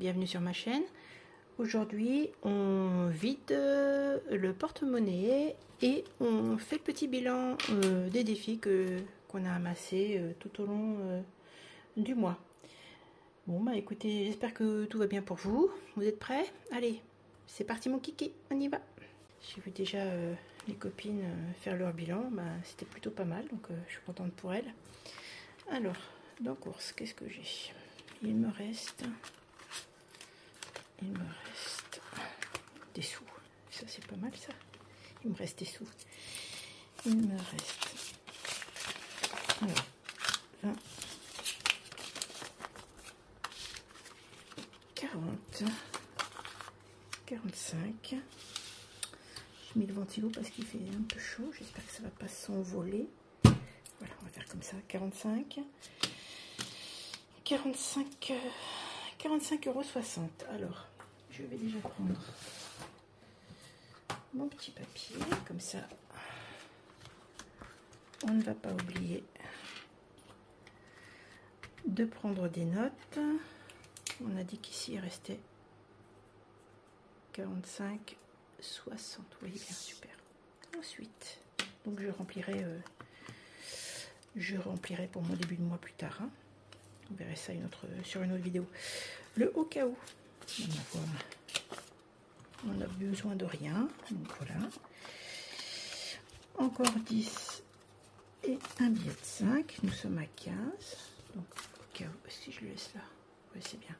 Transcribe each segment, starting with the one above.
bienvenue sur ma chaîne. Aujourd'hui on vide le porte-monnaie et on fait le petit bilan des défis qu'on a amassés tout au long du mois. Bon bah écoutez, j'espère que tout va bien pour vous. Vous êtes prêts? Allez, c'est parti mon kiki, on y va. J'ai vu déjà les copines faire leur bilan, bah, c'était plutôt pas mal, donc je suis contente pour elles. Alors, dans course, qu'est-ce que j'ai? Il me reste des sous. Ça c'est pas mal ça. Il me reste des sous. Il me reste alors 20, 40, 45. J'ai mis le ventilo parce qu'il fait un peu chaud. J'espère que ça va pas s'envoler. Voilà, on va faire comme ça. 45. 45,60 €. Alors, je vais déjà prendre mon petit papier, comme ça, on ne va pas oublier de prendre des notes. On a dit qu'ici il restait 45,60 €. Vous voyez bien, super. Ensuite, donc je remplirai pour mon début de mois plus tard. Hein. On verra ça sur une autre vidéo. Le au cas où. On a besoin de rien. Donc voilà. Encore 10 et un billet de 5. Nous sommes à 15. Donc au cas où, si je le laisse là. Oui, c'est bien.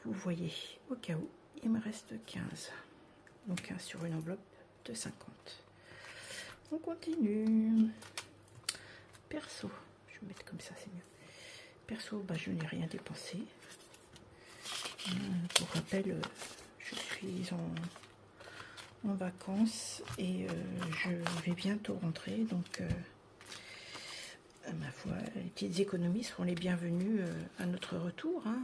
Vous voyez, au cas où, il me reste 15. Donc 15 sur une enveloppe de 50. On continue. Perso. Je vais mettre comme ça, c'est mieux. Perso, bah, je n'ai rien dépensé. Pour rappel, je suis en vacances et je vais bientôt rentrer. Donc, ma foi, les petites économies seront les bienvenues à notre retour. Hein.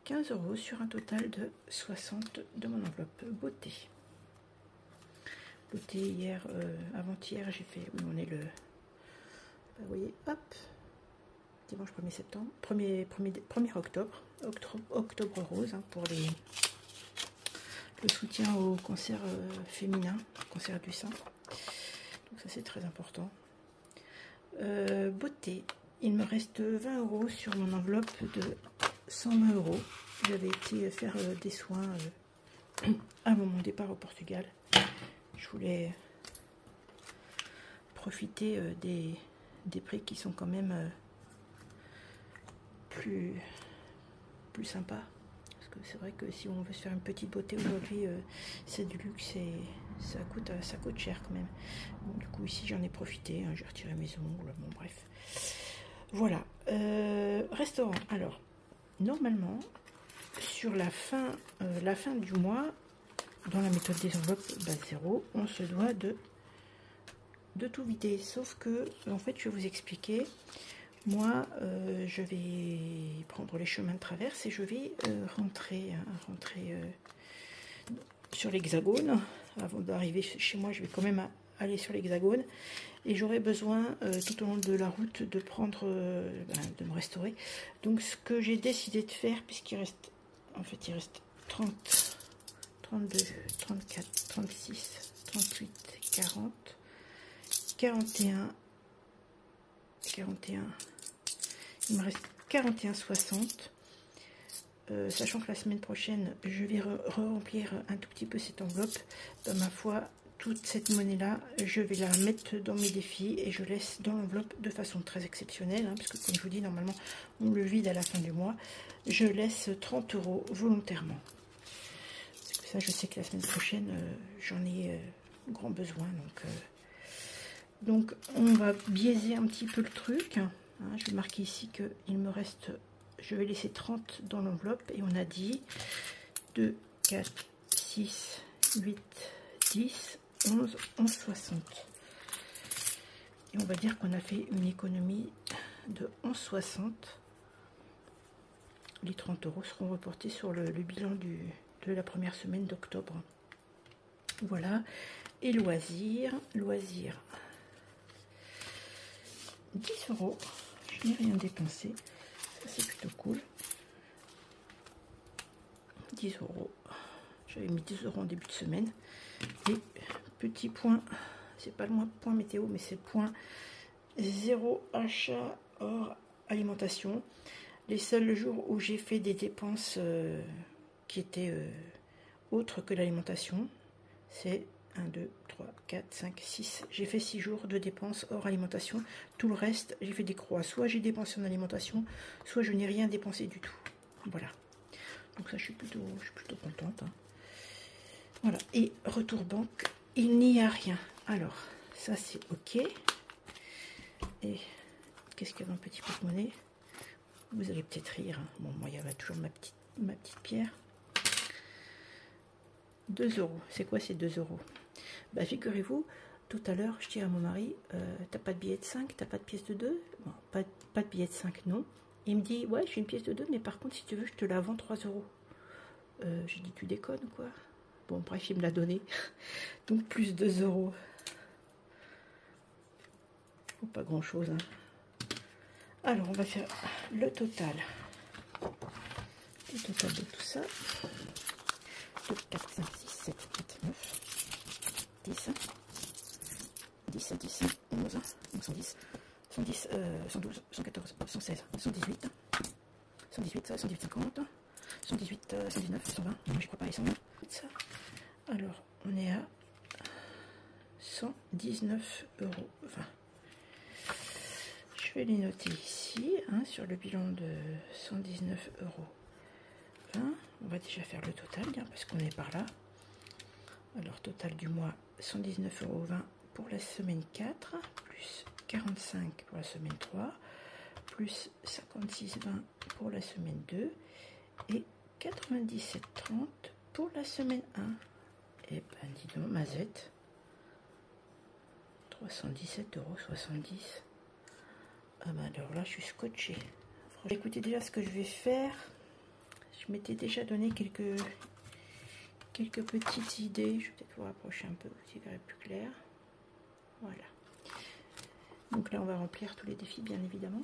15 € sur un total de 60 de mon enveloppe beauté. Beauté hier, avant-hier, j'ai fait... Oui, on est le... Bah, vous voyez, hop, dimanche 1er septembre, 1er octobre rose, hein, pour le soutien au cancer féminin, cancer du sein. Donc ça c'est très important. Beauté, il me reste 20 € sur mon enveloppe de 120 €. J'avais été faire des soins avant mon départ au Portugal. Je voulais profiter des prix qui sont quand même plus sympa, parce que c'est vrai que si on veut se faire une petite beauté aujourd'hui, c'est du luxe et ça coûte cher quand même. Bon, du coup ici j'en ai profité, hein, j'ai retiré mes ongles, bon bref. Voilà, restaurant. Alors normalement sur la fin du mois, dans la méthode des enveloppes base 0, on se doit de tout vider, sauf que en fait je vais vous expliquer. Moi, je vais prendre les chemins de traverse et je vais rentrer sur l'Hexagone. Avant d'arriver chez moi, je vais quand même aller sur l'Hexagone. Et j'aurai besoin, tout au long de la route, de de me restaurer. Donc, ce que j'ai décidé de faire, puisqu'il reste, en fait, il reste 30, 32, 34, 36, 38, 40, 41... Il me reste 41,60. Sachant que la semaine prochaine, je vais remplir un tout petit peu cette enveloppe. Ma foi, toute cette monnaie-là, je vais la mettre dans mes défis et je laisse dans l'enveloppe de façon très exceptionnelle. Hein, parce que comme je vous dis, normalement, on le vide à la fin du mois. Je laisse 30 € volontairement. Parce que ça, je sais que la semaine prochaine, j'en ai grand besoin. Donc, on va biaiser un petit peu le truc. Hein, je vais marquer ici qu'il me reste, je vais laisser 30 dans l'enveloppe et on a dit 2, 4, 6, 8, 10, 11, 11,60. Et on va dire qu'on a fait une économie de 11,60. Les 30 € seront reportés sur le bilan de la première semaine d'octobre. Voilà. Et loisirs, 10 €. Je n'ai rien dépensé, ça c'est plutôt cool. 10 euros. J'avais mis 10 euros en début de semaine. Et petit point, c'est pas le point météo, mais c'est le point 0 achat hors alimentation. Les seuls jours où j'ai fait des dépenses qui étaient autres que l'alimentation, c'est 1, 2, 3, 4, 5, 6. J'ai fait 6 jours de dépenses hors alimentation. Tout le reste, j'ai fait des croix. Soit j'ai dépensé en alimentation, soit je n'ai rien dépensé du tout. Voilà. Donc ça, je suis plutôt contente. Hein. Voilà. Et retour banque, il n'y a rien. Alors, ça c'est ok. Et qu'est-ce qu'il y a dans le petit porte-monnaie? Vous allez peut-être rire. Hein. Bon, moi, il y avait toujours ma petite pierre. 2 euros. C'est quoi ces 2 euros? Bah, figurez-vous, tout à l'heure, je dis à mon mari, t'as pas de billet de 5, t'as pas de pièce de 2? Bon, pas de billet de 5, non. Il me dit, ouais, j'ai une pièce de 2, mais par contre, si tu veux, je te la vends 3 euros. J'ai dit, tu déconnes, quoi. Bon, bref, il me l'a donné. Donc, plus 2 euros. Oh, pas grand-chose, hein. Alors, on va faire le total. Le total de tout ça. 2, 4, 5, 6, 7, 8, 9, 10, 10, 10, 11, 110, 110, 112, 114, 116, 118, 118, 118, 50, 118, 119, 120, non, je crois pas, et 120. Ça. Alors, on est à 119 €. Enfin, je vais les noter ici, hein, sur le bilan de 119 €. On va déjà faire le total, bien, parce qu'on est par là. Alors, total du mois, 119,20 € pour la semaine 4, plus 45 pour la semaine 3, plus 56,20 pour la semaine 2, et 97,30 pour la semaine 1. Et ben, dis donc, mazette, 317,70 €. Ah ben, alors là, je suis scotché. Écoutez déjà ce que je vais faire. Je m'étais déjà donné quelques petites idées. Je vais peut-être vous rapprocher un peu, vous y verrez plus clair. Voilà. Donc là, on va remplir tous les défis, bien évidemment.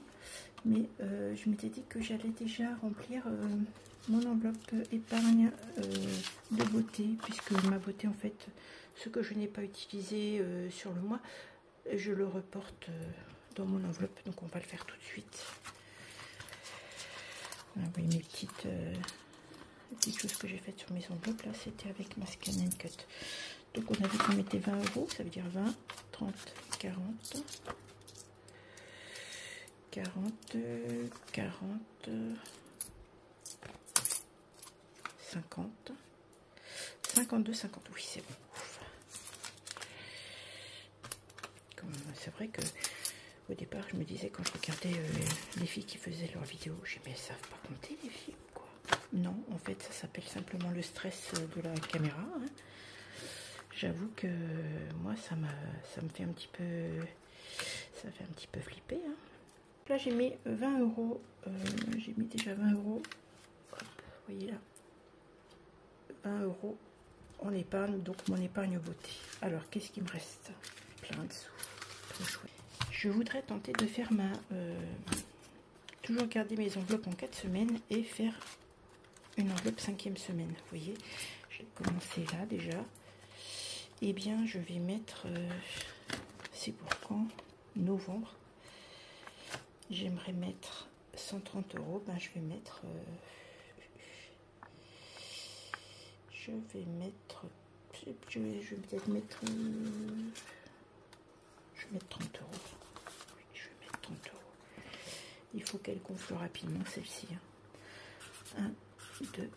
Mais je m'étais dit que j'allais déjà remplir mon enveloppe épargne de beauté, puisque ma beauté, en fait, ce que je n'ai pas utilisé sur le mois, je le reporte dans mon enveloppe. Donc on va le faire tout de suite. Voilà, vous voyez mes petites choses que j'ai faites sur mes enveloppes. Là, c'était avec ma Scan & Cut. Donc on a vu qu'on mettait 20 €, ça veut dire 20, 30, 40, 40, 40, 50, 52, 50. Oui, c'est bon. C'est vrai que au départ, je me disais, quand je regardais les filles qui faisaient leurs vidéos, je me disais, mais elles savent pas compter les filles ou quoi? Non, en fait, ça s'appelle simplement le stress de la caméra. Hein. J'avoue que moi, ça me fait un petit peu, ça fait un petit peu flipper. Hein. Là, j'ai mis 20 €. J'ai mis déjà 20 €. Hop, vous voyez là, 20 € en épargne, donc mon épargne beauté. Alors, qu'est-ce qui me reste? Plein de sous. Trop chouette. Je voudrais tenter de faire toujours garder mes enveloppes en 4 semaines et faire une enveloppe 5e semaine. Vous voyez, j'ai commencé là déjà. Eh bien, je vais mettre, c'est pour quand? Novembre. J'aimerais mettre 130 €. Ben, je vais mettre, je vais peut-être mettre, je vais mettre 30 €. Oui, je vais mettre 30 €. Il faut qu'elle gonfle rapidement, celle-ci. 1, 2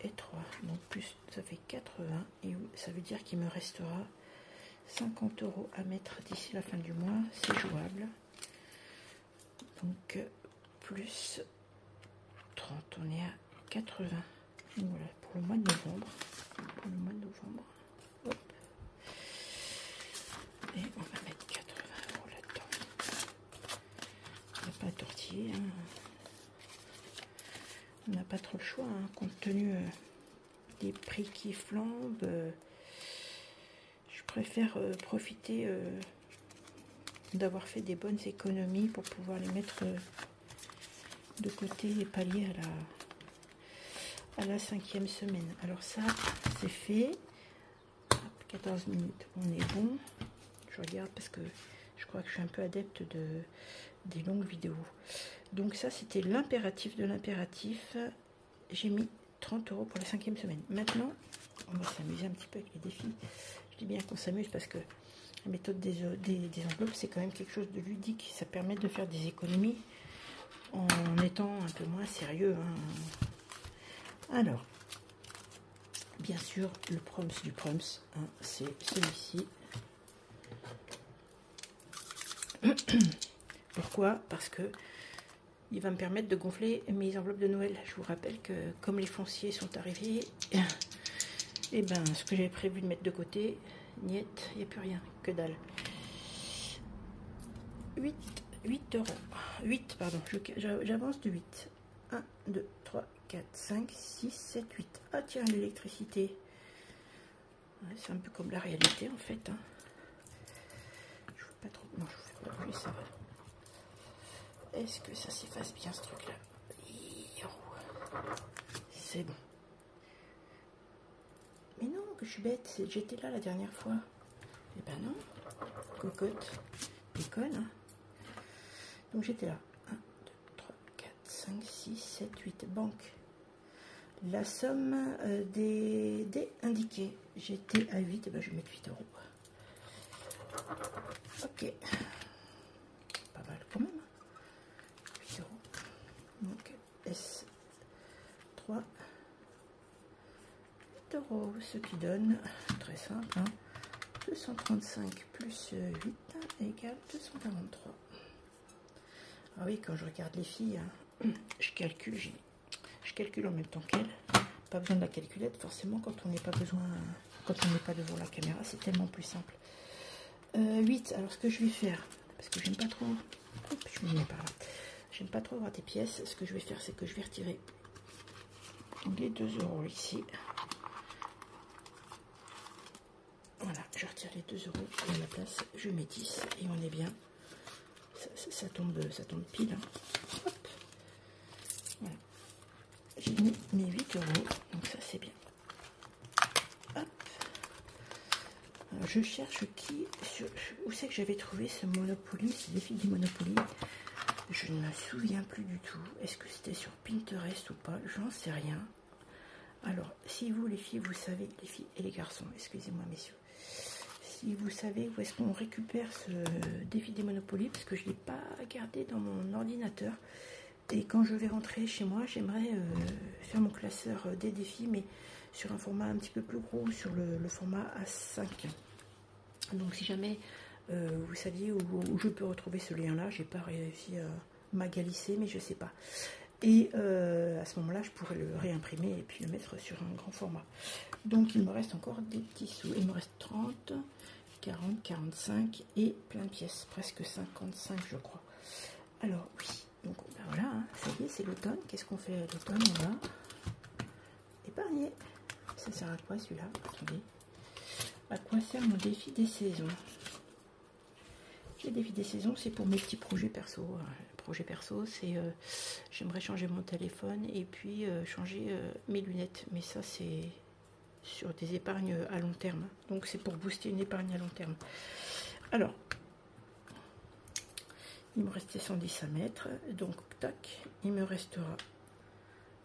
et 3. Donc, plus, ça fait 80. Et ça veut dire qu'il me restera 50 € à mettre d'ici la fin du mois. C'est jouable. Donc, plus 30. On est à 80. Donc, voilà, pour le mois de novembre. Hop. Et on va mettre 80 € là-dedans. On n'a pas tortillé. Hein. On n'a pas trop le choix, hein, compte tenu des prix qui flambent. Je préfère profiter d'avoir fait des bonnes économies pour pouvoir les mettre de côté et pallier à la 5e semaine. Alors ça, c'est fait. Hop, 14 minutes, on est bon. Je regarde parce que je crois que je suis un peu adepte des longues vidéos. Donc ça, c'était l'impératif de l'impératif. J'ai mis 30 € pour la 5e semaine. Maintenant, on va s'amuser un petit peu avec les défis. Je dis bien qu'on s'amuse parce que la méthode des enveloppes, c'est quand même quelque chose de ludique. Ça permet de faire des économies en étant un peu moins sérieux. Hein. Alors, bien sûr, le Proms du Proms, hein, c'est celui-ci. Pourquoi? Parce que il va me permettre de gonfler mes enveloppes de Noël. Je vous rappelle que comme les fonciers sont arrivés, et ben ce que j'avais prévu de mettre de côté, niet, il n'y a plus rien, que dalle. 8 €. 8, pardon, j'avance de 8. 1, 2, 3, 4, 5, 6, 7, 8. Ah tiens, l'électricité. Ouais, c'est un peu comme la réalité en fait. Hein. Je ne veux pas trop. Non, je ne fais pas plus, ça va. Est-ce que ça s'efface bien ce truc-là? C'est bon. Mais non, que je suis bête, j'étais là la dernière fois. Eh ben non, cocotte, déconne. Hein. Donc j'étais là. 1, 2, 3, 4, 5, 6, 7, 8. Banque. La somme des indiqués. J'étais à 8, ben je vais mettre 8 €. Ok. Pas mal quand même. 8 €. Donc S3. 8 €. Ce qui donne, très simple, hein, 235 plus 8 égale 243. Ah oui, quand je regarde les filles, hein, je calcule en même temps qu'elles. Pas besoin de la calculette, forcément, quand on n'est pas devant la caméra, c'est tellement plus simple. 8, alors ce que je vais faire, parce que j'aime pas trop, hop, je me mets par là, j'aime pas trop avoir des pièces, ce que je vais faire, c'est que je vais retirer les 2 € ici. Voilà, je retire les 2 € et à la place, je mets 10 et on est bien. Ça tombe pile. Hein. Hop. Voilà. J'ai mis mes 8 €, donc ça c'est bien. Hop. Alors, je cherche où c'est que j'avais trouvé ce Monopoly, ce défi du Monopoly. Je ne me souviens plus du tout. Est-ce que c'était sur Pinterest ou pas? J'en sais rien. Alors, si vous les filles, vous savez, les filles et les garçons, excusez-moi messieurs, si vous savez où est-ce qu'on récupère ce défi des Monopoly, parce que je ne l'ai pas gardé dans mon ordinateur. Et quand je vais rentrer chez moi, j'aimerais faire mon classeur des défis, mais sur un format un petit peu plus gros, sur le format A5. Donc si jamais vous saviez où je peux retrouver ce lien-là, j'ai pas réussi à m'agalisser, mais je sais pas. Et à ce moment-là, je pourrais le réimprimer et puis le mettre sur un grand format. Donc il me reste encore des petits sous. Il me reste 30, 40, 45 et plein de pièces, presque 55 je crois. Alors oui, donc ben voilà, hein, ça y est, c'est l'automne. Qu'est-ce qu'on fait à l'automne? On va épargner. Ça sert à quoi celui-là? Attendez. À quoi sert mon défi des saisons? Le défi des saisons, c'est pour mes petits projets perso. Le projet perso, c'est j'aimerais changer mon téléphone et puis changer mes lunettes. Mais ça, c'est sur des épargnes à long terme. Donc, c'est pour booster une épargne à long terme. Alors, il me restait 110 à mettre. Donc, tac, il me restera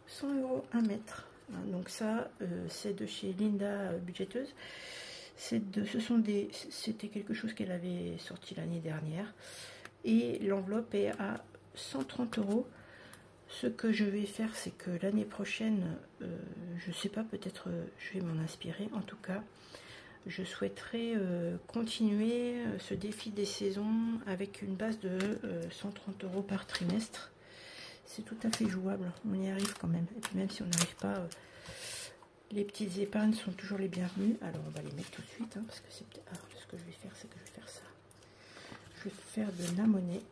100 € à mettre. Hein, donc, ça, c'est de chez Linda Budgeteuse. C'était quelque chose qu'elle avait sorti l'année dernière. Et l'enveloppe est à 130 €. Ce que je vais faire, c'est que l'année prochaine, je sais pas, peut-être je vais m'en inspirer. En tout cas, je souhaiterais continuer ce défi des saisons avec une base de 130 € par trimestre. C'est tout à fait jouable, on y arrive quand même. Et puis même si on n'arrive pas, les petites épargnes sont toujours les bienvenues. Alors on va les mettre tout de suite, hein, parce que c'est peut-être... Ah, ce que je vais faire, c'est que je vais faire ça. Je vais faire de la monnaie.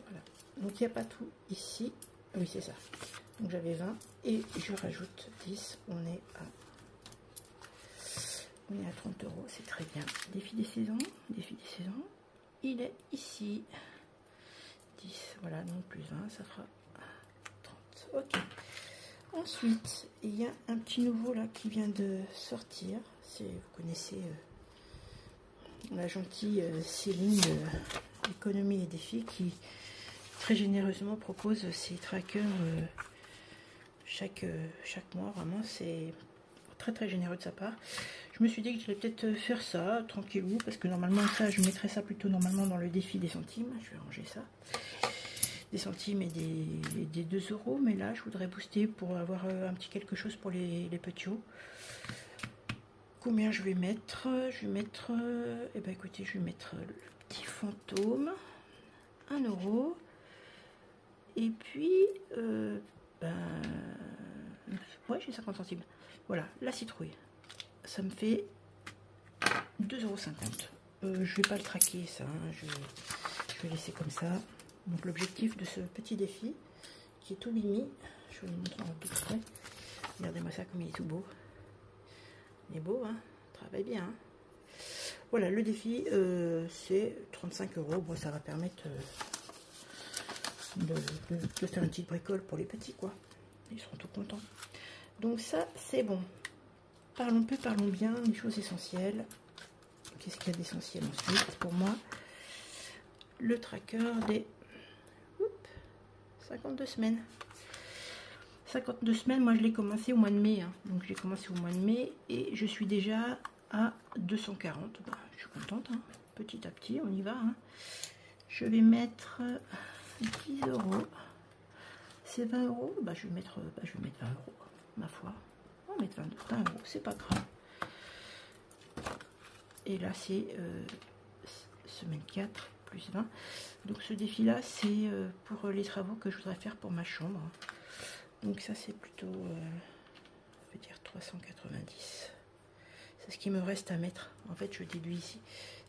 Voilà. Donc il n'y a pas tout ici. Oui, c'est ça. Donc j'avais 20 et je rajoute 10. On est à 30 €. C'est très bien. Défi des saisons. Défi des saisons. Il est ici. 10. Voilà, donc plus 20, ça fera Ok. Ensuite, il y a un petit nouveau là qui vient de sortir. Vous connaissez la gentille Céline de Économie et Défis qui très généreusement propose ses trackers chaque mois. Vraiment, c'est très généreux de sa part. Je me suis dit que j'allais peut-être faire ça tranquillou parce que normalement ça, je mettrais ça plutôt normalement dans le défi des centimes. Je vais ranger ça. Des centimes et des 2 euros, mais là je voudrais booster pour avoir un petit quelque chose pour les petits hauts. Combien je vais mettre? Je vais mettre, eh ben écoutez, je vais mettre le petit fantôme, 1 euro, et puis, ouais, j'ai 50 centimes. Voilà, la citrouille, ça me fait 2,50 €. Je vais pas le traquer ça, hein, je vais laisser comme ça. Donc l'objectif de ce petit défi, qui est tout mimi, je vais vous montrer un peu près. Regardez-moi ça comme il est tout beau. Il est beau, hein, travaille bien. Hein. Voilà, le défi, c'est 35 €. Bon, ça va permettre de faire une petite bricole pour les petits, quoi. Ils seront tout contents. Donc ça, c'est bon. Parlons bien, les choses essentielles. Qu'est-ce qu'il y a d'essentiel ensuite pour moi? Le tracker des 52 semaines. 52 semaines, moi je l'ai commencé au mois de mai. Hein. Donc j'ai commencé au mois de mai et je suis déjà à 240. Bah, je suis contente. Hein. Petit à petit, on y va. Hein. Je vais mettre 10 €. C'est 20 €. Bah, je vais mettre 20 €, ma foi. On va mettre 20 €, c'est pas grave. Et là, c'est semaine 4 plus 20. Donc ce défi là c'est pour les travaux que je voudrais faire pour ma chambre. Donc ça c'est plutôt je vais dire 390. C'est ce qui me reste à mettre. En fait je déduis ici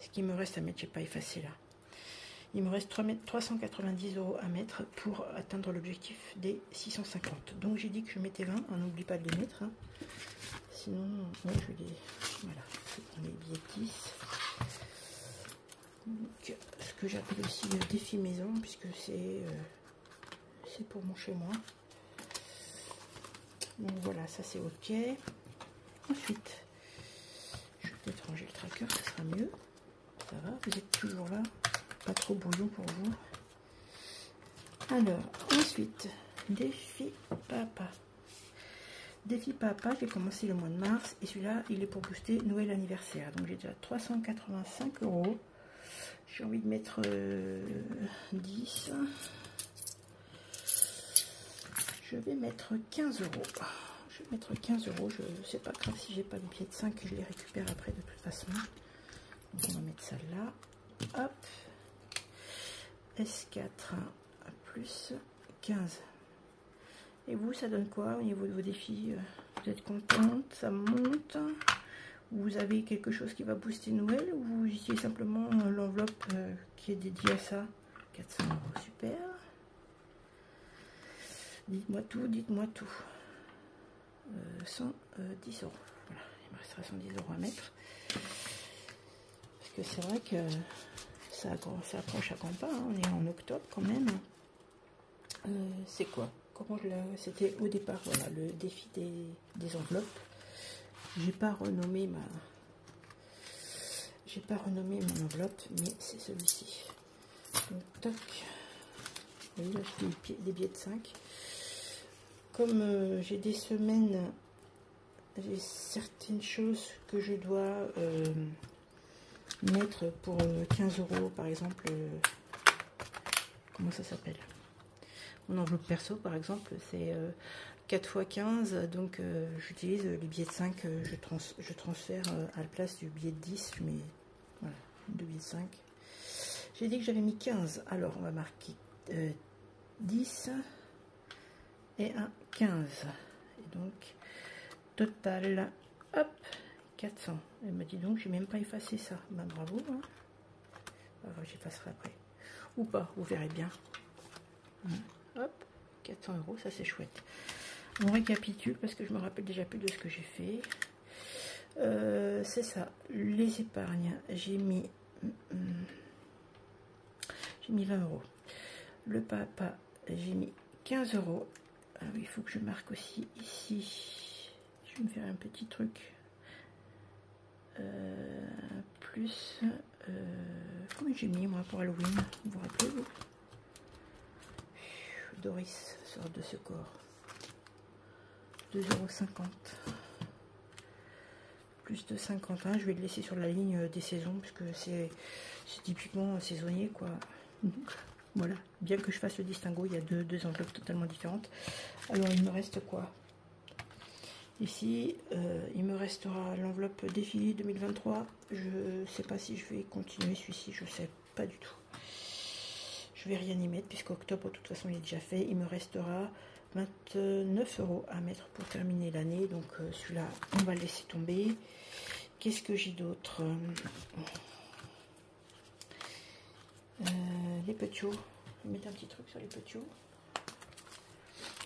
ce qui me reste à mettre. J'ai pas effacé là. Il me reste 390 € à mettre pour atteindre l'objectif des 650. Donc j'ai dit que je mettais 20. On n'oublie pas de les mettre. Hein. Sinon ouais, je vais les... Voilà, je prends les billets de 10. Donc, ce que j'appelle aussi le défi maison, puisque c'est pour mon chez moi. Donc voilà, ça c'est ok. Ensuite, je vais peut-être ranger le tracker, ça sera mieux. Ça va, vous êtes toujours là, pas trop brouillon pour vous. Alors, ensuite, défi papa. Défi papa, j'ai commencé le mois de mars et celui-là, il est pour booster Noël anniversaire. Donc j'ai déjà 385 €. J'ai envie de mettre 10. Je vais mettre 15 €. Je vais mettre 15 €. Je sais pas grave si j'ai pas le billet de 5, je les récupère après de toute façon. Donc on va mettre ça là. Hop. S4 plus 15. Et vous, ça donne quoi au niveau de vos défis? Vous êtes contente? Ça monte? Vous avez quelque chose qui va booster Noël ou vous utilisez simplement l'enveloppe qui est dédiée à ça? 400 €, super. Dites-moi tout, dites-moi tout. 110 €. Voilà, il me restera 110 € à mettre. Parce que c'est vrai que ça approche à grands pas. Hein. On est en octobre quand même. C'est quoi? Comment je l'ai... C'était au départ, voilà, le défi des enveloppes. J'ai pas renommé mon enveloppe, mais c'est celui-ci. Donc toc. Oui, là j'ai des billets de 5. Comme j'ai des semaines, j'ai certaines choses que je dois mettre pour 15 € par exemple. Comment ça s'appelle? Mon enveloppe perso par exemple, c'est 4 x 15, donc j'utilise les billets de 5, je transfère à la place du billet de 10, je mets voilà, 2 billets de 5. J'ai dit que j'avais mis 15, alors on va marquer 10 et un 15. Et donc, total, hop, 400. Elle m'a dit donc, j'ai même pas effacé ça. Ben, bravo. Hein. Alors, j'effacerai après. Ou pas, vous verrez bien. Hop, 400 €, ça c'est chouette. On récapitule parce que je me rappelle déjà plus de ce que j'ai fait. C'est ça, les épargnes, j'ai mis 20 €. Le papa, j'ai mis 15 €. Ah oui, il faut que je marque aussi ici. Je vais me faire un petit truc. Plus... combien j'ai mis moi pour Halloween? Vous vous rappelez vous? Doris sort de ce corps. 2,50 €. Plus de 51, je vais le laisser sur la ligne des saisons, puisque c'est typiquement saisonnier, quoi. Donc, voilà, bien que je fasse le distinguo, il y a deux enveloppes totalement différentes. Alors, il me reste quoi? Ici, il me restera l'enveloppe défilé 2023. Je sais pas si je vais continuer celui-ci, je sais pas du tout. Je vais rien y mettre, puisqu'octobre, de toute façon, il est déjà fait. Il me restera 29 € à mettre pour terminer l'année. Donc, celui-là, on va le laisser tomber. Qu'est-ce que j'ai d'autre? Les petits. Je vais mettre un petit truc sur les petits.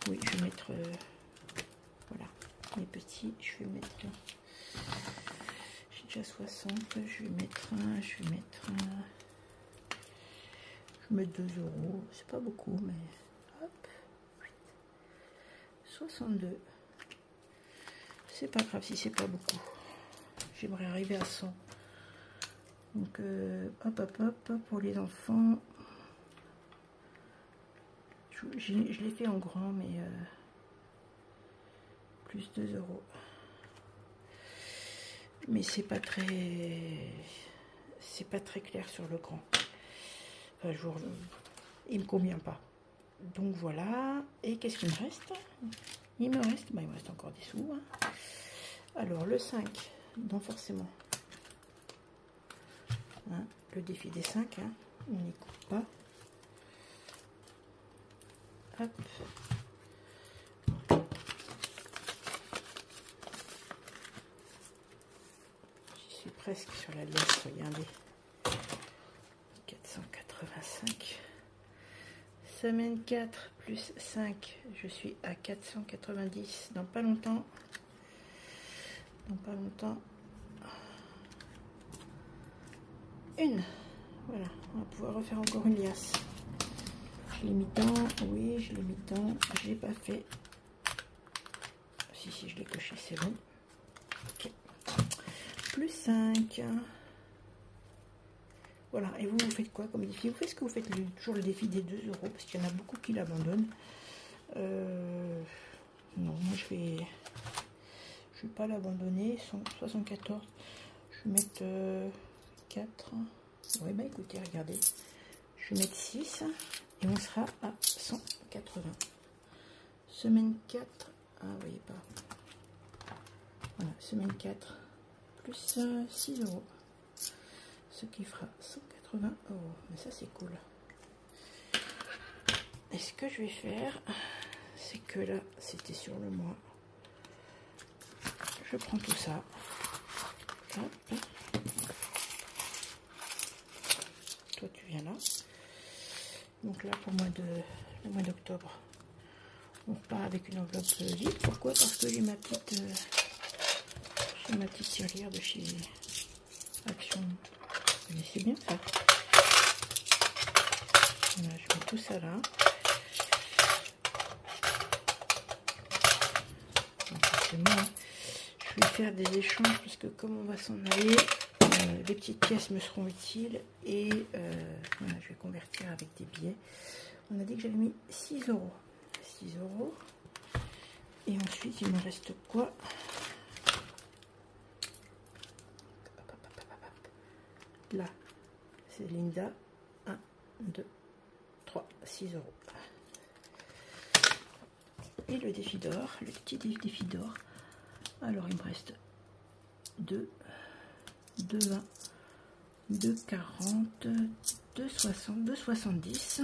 Oui, je vais mettre... voilà, les petits. Je vais mettre... J'ai déjà 60. Je vais mettre un... Je vais mettre 2 €. C'est pas beaucoup, mais... Hop. 62. C'est pas grave si c'est pas beaucoup. J'aimerais arriver à 100. Donc, hop, hop, hop, pour les enfants. Je l'ai fait en grand, mais plus 2 €. Mais c'est pas très clair sur le grand. Enfin, il me convient pas. Donc voilà. Et qu'est-ce qu'il me reste? Il me reste encore des sous. Hein. Alors le 5, non forcément. Hein, le défi des 5, hein, on n'y coupe pas. Hop. Je suis presque sur la liasse, regardez. 485. Semaine 4 plus 5, je suis à 490. Dans pas longtemps. Une. Voilà, on va pouvoir refaire encore une liasse. Je l'ai mis dedans, oui, je l'ai mis dedans, j'ai pas fait. Si, je l'ai coché, c'est bon. Ok. Plus 5. Voilà, et vous faites quoi comme défi? Vous faites ce que vous faites toujours le défi des 2 €, parce qu'il y en a beaucoup qui l'abandonnent. Non, moi je vais pas l'abandonner. 174, je vais mettre 4. Ouais, bah écoutez, regardez. Je vais mettre 6 et on sera à 180. Semaine 4, ah, vous voyez pas. Voilà, semaine 4 plus 6 €. Ce qui fera 180 €. Mais ça, c'est cool. Et ce que je vais faire, c'est que là, c'était sur le mois. Je prends tout ça. Hop. Toi, tu viens là. Donc là, pour le mois d'octobre, on repart avec une enveloppe vide. Pourquoi? Parce que j'ai ma petite tirelire de chez Action. Vous connaissez bien ça. Voilà, je mets tout ça là. Donc, forcément, je vais faire des échanges parce que comme on va s'en aller, les petites pièces me seront utiles et voilà, je vais convertir avec des billets. On a dit que j'avais mis 6 €. 6 €. Et ensuite, il me reste quoi? Là, c'est Linda. 1, 2, 3, 6 €. Et le défi d'or, le petit défi d'or. Alors, il me reste 2, 2,20, 2,40, 2,60, 2,70.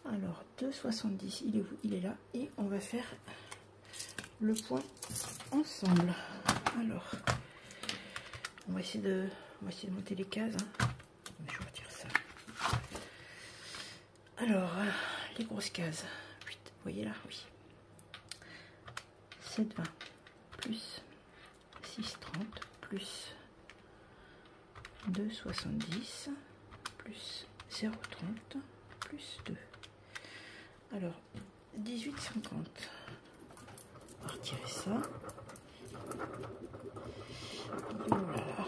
Alors, 2,70, il est là. Et on va faire le point ensemble. Alors, on va essayer de monter les cases. Hein. Je vais retirer ça. Alors, les grosses cases. 8, vous voyez là? Oui. 7,20 plus 6,30 plus 2,70 plus 0,30 plus 2. Alors, 18,50. On va retirer ça. Oh là là.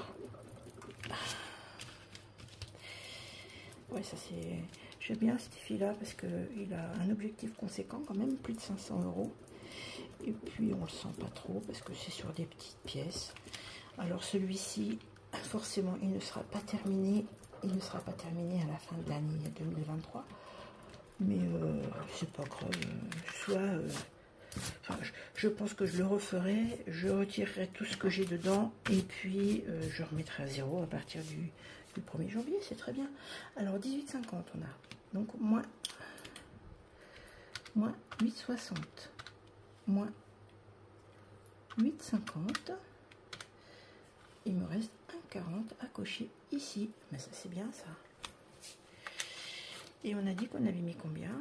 Ouais, ça c'est... J'aime bien cette fille-là parce qu'il a un objectif conséquent quand même, plus de 500 €. Et puis on le sent pas trop parce que c'est sur des petites pièces. Alors celui-ci, forcément, il ne sera pas terminé. Il ne sera pas terminé à la fin de l'année 2023. Mais c'est pas grave. Enfin, je pense que je le referai. Je retirerai tout ce que j'ai dedans. Et puis je remettrai à zéro à partir du 1er janvier. C'est très bien. Alors 18,50 on a. Donc moins 8,60. Moins 8,50. Il me reste 1,40 à cocher ici. Mais ça c'est bien ça. Et on a dit qu'on avait mis combien?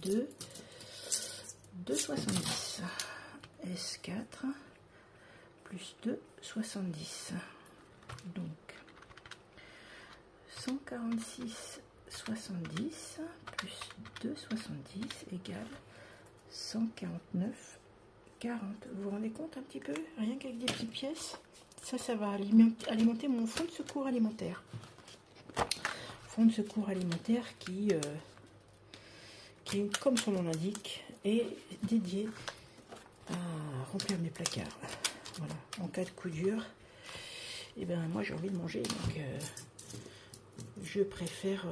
2,70. S4 plus 2,70. Donc 146,70 plus 2,70 égale 149,40. Vous vous rendez compte un petit peu? Rien qu'avec des petites pièces. Ça va alimenter mon fonds de secours alimentaire. Fonds de secours alimentaire qui comme son nom l'indique, est dédié à remplir mes placards. Voilà, en cas de coup dur, et ben moi j'ai envie de manger, donc je préfère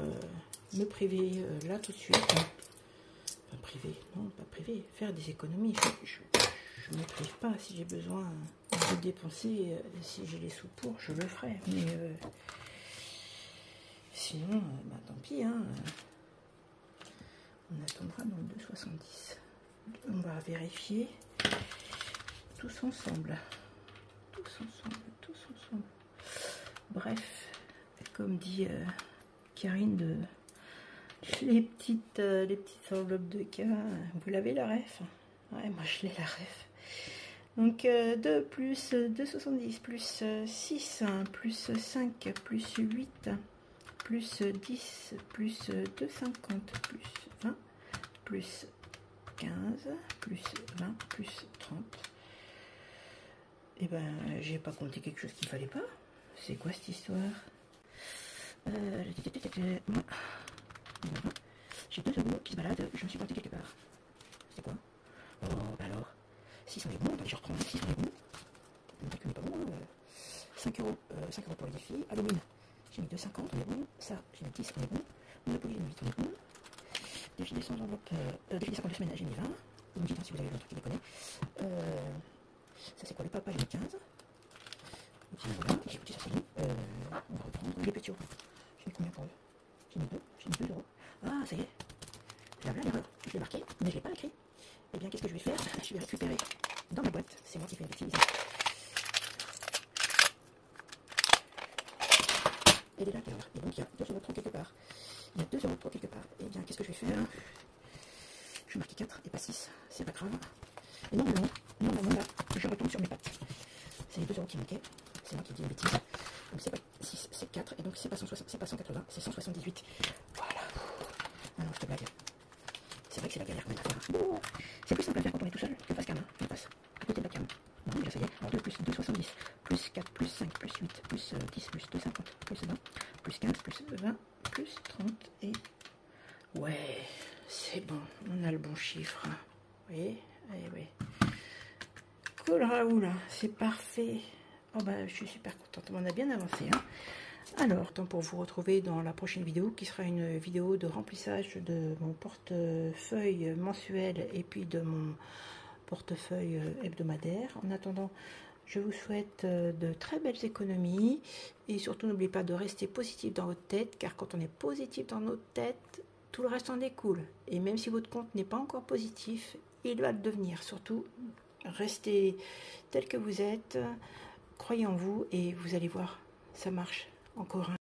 me priver là tout de suite. Pas priver, non, pas priver, faire des économies. Je ne me prive pas. Si j'ai besoin de dépenser, si j'ai les sous pour, je le ferai. Mais sinon, bah, tant pis, hein. On attendra dans le 2,70. On va vérifier tous ensemble. Tous ensemble. Bref, comme dit Karine, les petites enveloppes de cas, vous l'avez la ref? Ouais, moi je l'ai la ref. Donc 2 plus 2,70 plus 6 plus 5 plus 8 plus 10 plus 2,50 plus 20 plus 15 plus 20 plus 30. Et ben j'ai pas compté quelque chose qu'il fallait pas. C'est quoi cette histoire? J'ai 2 euros qui se baladent, je me suis planté quelque part. C'est quoi? Oh bah alors 6 en est bon, je reprends 6 en est bon. Le calcul n'est pas bon, 5 euros pour les défis. Halloween, j'ai mis 2,50, on est bon. Ça, j'ai mis 10, on est bon. Monopoly, j'ai mis 8, on est bon. Défi des 100 enveloppes, défi des 52 semaines, j'ai mis 20. Vous me dites hein, si vous avez le truc qui déconne. Ça c'est quoi, les papas, j'ai mis 15. Et puis voilà, écoutez, ça c'est bon. On va reprendre les petits euros. J'ai mis combien pour eux? J'ai mis 2 euros. Ah, ça y est. Là, l'erreur. Je l'ai marqué, mais je ne l'ai pas écrit. Eh bien, qu'est-ce que je vais faire? Je vais récupérer dans ma boîte. C'est moi qui fais une bêtise. Elle est là, l'erreur. Et donc, il y a 2,30 € quelque part. Il y a 2,30 € quelque part. Eh bien, qu'est-ce que je vais faire? Je vais marquer 4 et pas 6. C'est pas grave. Et normalement, là, je retombe sur mes pattes. C'est les 2 € qui manquaient. C'est moi qui dis une bêtise. Donc, c'est pas 6, c'est 4. Et donc, c'est pas 160, c'est pas 180, c'est 178. Voilà. Ah non, je te blague. C'est vrai que c'est la galère qu'on a à faire. Bon, c'est plus simple à faire quand on est tout seul que face cam. Je passe à côté de la cam. Bon, déjà ça y est. Alors 2 plus 2,70 plus 4 plus 5 plus 8 plus 10 plus 2,50 plus 20 plus 15 plus 20 plus 30 et... Ouais, c'est bon. On a le bon chiffre. Vous voyez? Allez, ouais. Cool Raoul, c'est parfait. Oh bah, je suis super contente. On a bien avancé, hein. Alors, temps pour vous retrouver dans la prochaine vidéo qui sera une vidéo de remplissage de mon portefeuille mensuel et puis de mon portefeuille hebdomadaire. En attendant, je vous souhaite de très belles économies et surtout n'oubliez pas de rester positif dans votre tête car quand on est positif dans notre tête, tout le reste en découle. Et même si votre compte n'est pas encore positif, il va le devenir. Surtout, restez tel que vous êtes, croyez en vous et vous allez voir, ça marche. Encore un.